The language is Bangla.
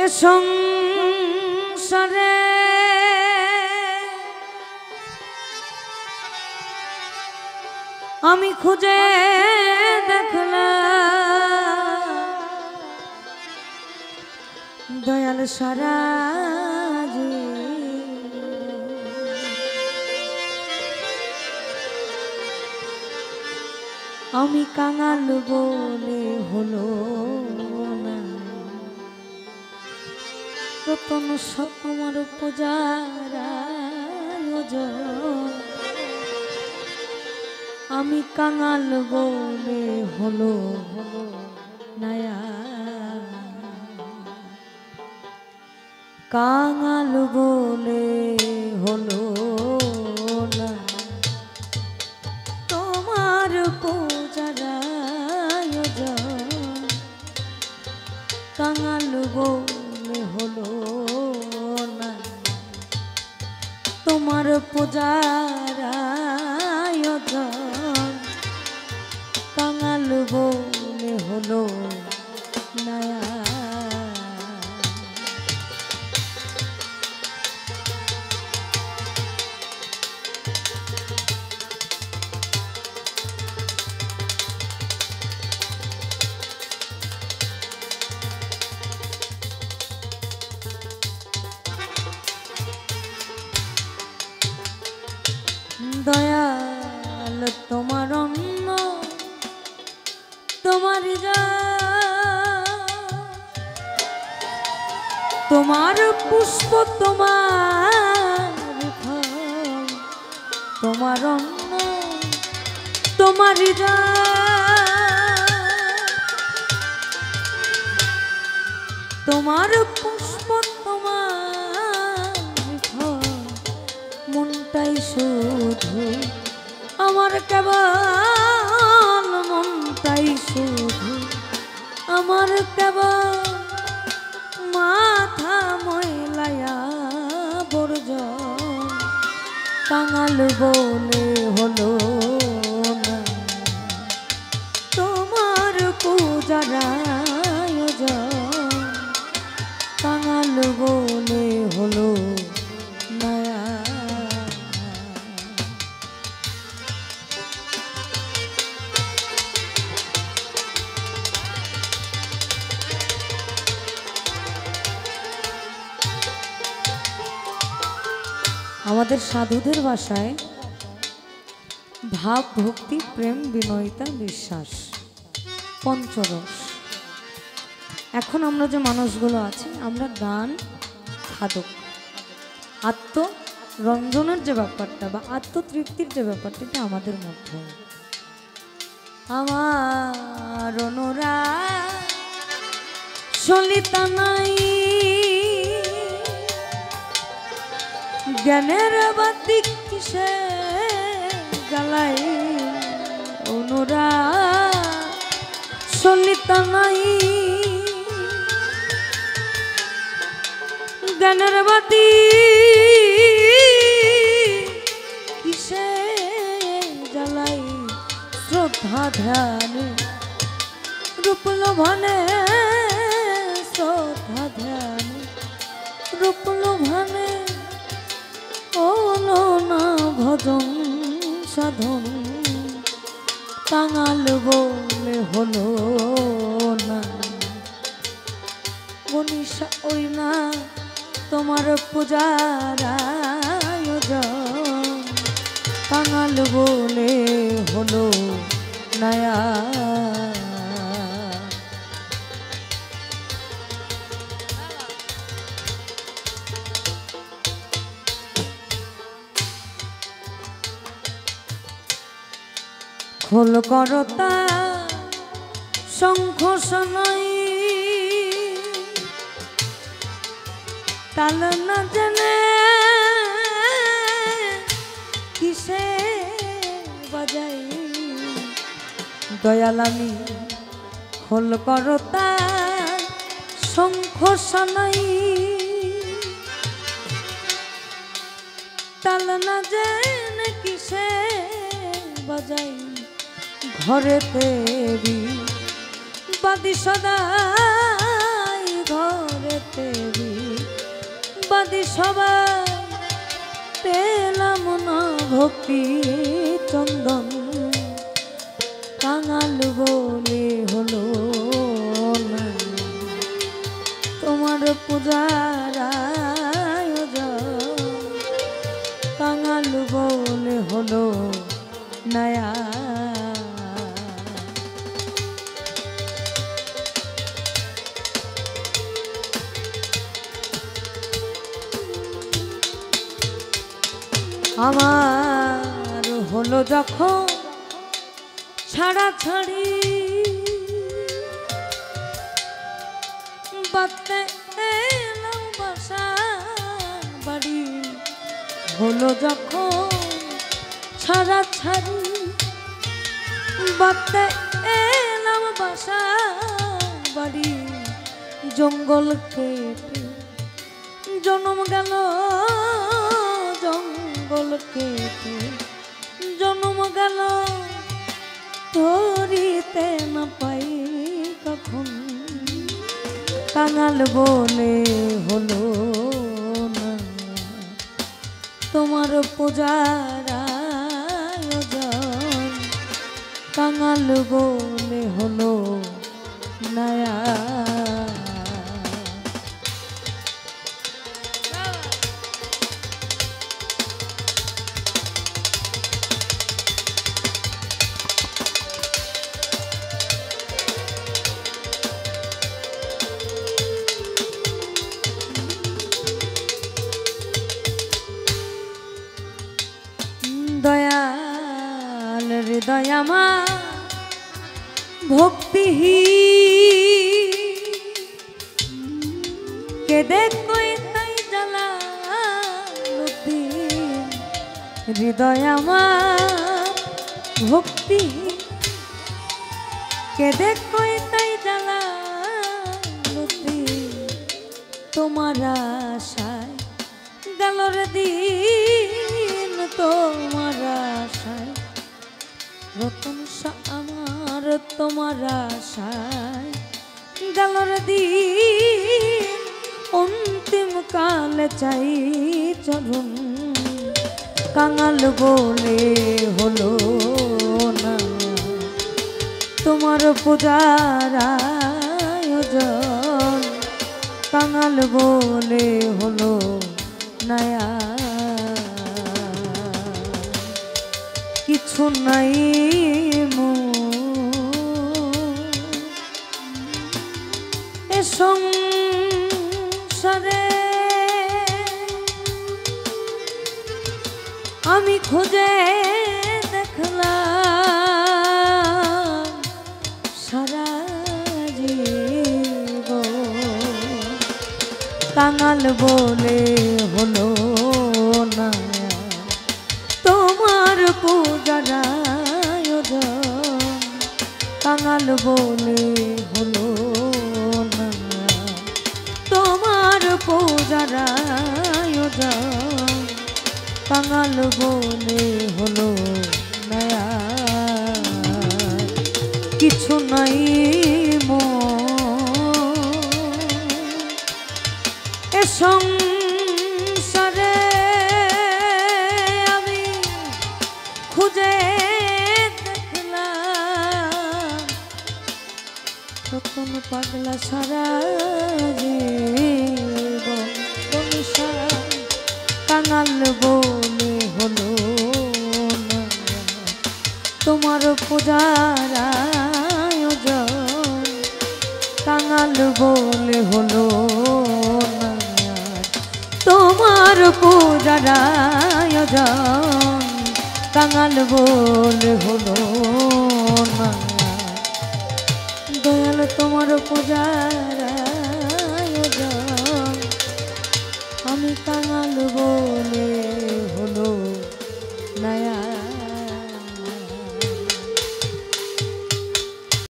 এ সংসারে আমি খুঁজে দেখলাম দয়াল সারা আমি কাঙাল বলে হলো না রতন সতমার পূজার আয়োজন আমি কাঙাল বলে হলো নায়া কাঙাল বলে হলো না তোমার পূজার আয়োজন কাঙাল বলে হলো না তোমার পূজার আয়োজন কাঙাল বলে হলো নায়া দয়াল তোমার অন্ন তোমার তোমার পুষ্প তোমার ফল তোমার অন্ন তোমার তোমার পুষ্প তোমার ফল মনটাই শুধু আমার কেবল মনটাই শুধু আমার কেবল মাথা ময়লায়া বর্জন কাঙাল বলে হলো না তোমার পূজার আয়োজন কাঙাল বলে হলো নায়া আমাদের সাধুদের ভাষায় ভাব ভক্তি প্রেম বিনয়িতা বিশ্বাস পঞ্চরস। এখন আমরা যে মানুষগুলো আছি আমরা গান খাদক আত্মরঞ্জনের যে ব্যাপারটা বা আত্মতৃপ্তির যে ব্যাপারটা এটা আমাদের মধ্যে আমার অনুরাগ সলিতা নাই জ্ঞানের বাতি কিসে জ্বালাই অনুরাগ সলিতা নাই জ্ঞানের বাতি কিসে জ্বালাই শ্রদ্ধা ধ্যান রূপলোভনে শ্রদ্ধা ধ্যান রূপলোভনে হলো না ভজন সাধন কাঙাল বলে হলো না মনীষা ওই না তোমার পূজার আয়োজন কাঙাল বলে হলো নায়া খোল করতা শঙ্খ শোনাই তাল না জানে কিসে বাজাই দয়াল আমি খোল করতা শঙ্খ শোনাই তাল না জানে কিসে বাজাই ঘরে তেরি বাদি সদাই ঘরে তেরি বাদি সবাই পেলাম না ভক্তি চন্দন কাঙাল বলে হলো না তোমার পূজার আয়োজন কাঙাল বলে হলো নয়া আমার হলো যখন ছাড়া ছাড়ি বাতে এলাম বাসা বাড়ি হলো যখন ছাড়া ছাড়ি বাতে এলাম বাসা বাড়ি জঙ্গল কেটে জন্ম গেল জঙ্গল কেটে জন্ম গেল ধরিতে না পাই কখন কাঙাল বলে হলো না তোমার পূজার আয়োজন কাঙাল বলে হলো নয়া দয়াল হৃদয় আমার ভক্তিহীন কে দেখই তাই জালালুদ্দিন হৃদয় আমার ভক্তিহীন কে দেখই তাই জালালুদ্দিন তোমার আশায় গেল রে দিন তোমার আশায় রতন আমার তোমার আশায় গেল রে দিন অন্তিম কালে চাই চরণ কাঙাল বলে হলো না তোমার পূজার আয়োজন কাঙাল বলে হলো নয়া কিছু নাই এ সংসারে আমি খুঁজে দেখলাম সারা জীবন কাঙাল বলে হলো না তোমার পূজার আয়োজন কাঙাল বলে হলো না তোমার পূজার আয়োজন কাঙাল বলে হলো নয়া কিছু নাই এ সংসারে আমি খুঁজে দেখলাম তখন পাগলা সারা জীবন কাঙাল বলে হলো না তোমার পূজার আয়োজন কাঙাল বলে হলো না তোমার পূজার আয়োজন কাঙাল বলে হলো না দয়াল তোমার পূজার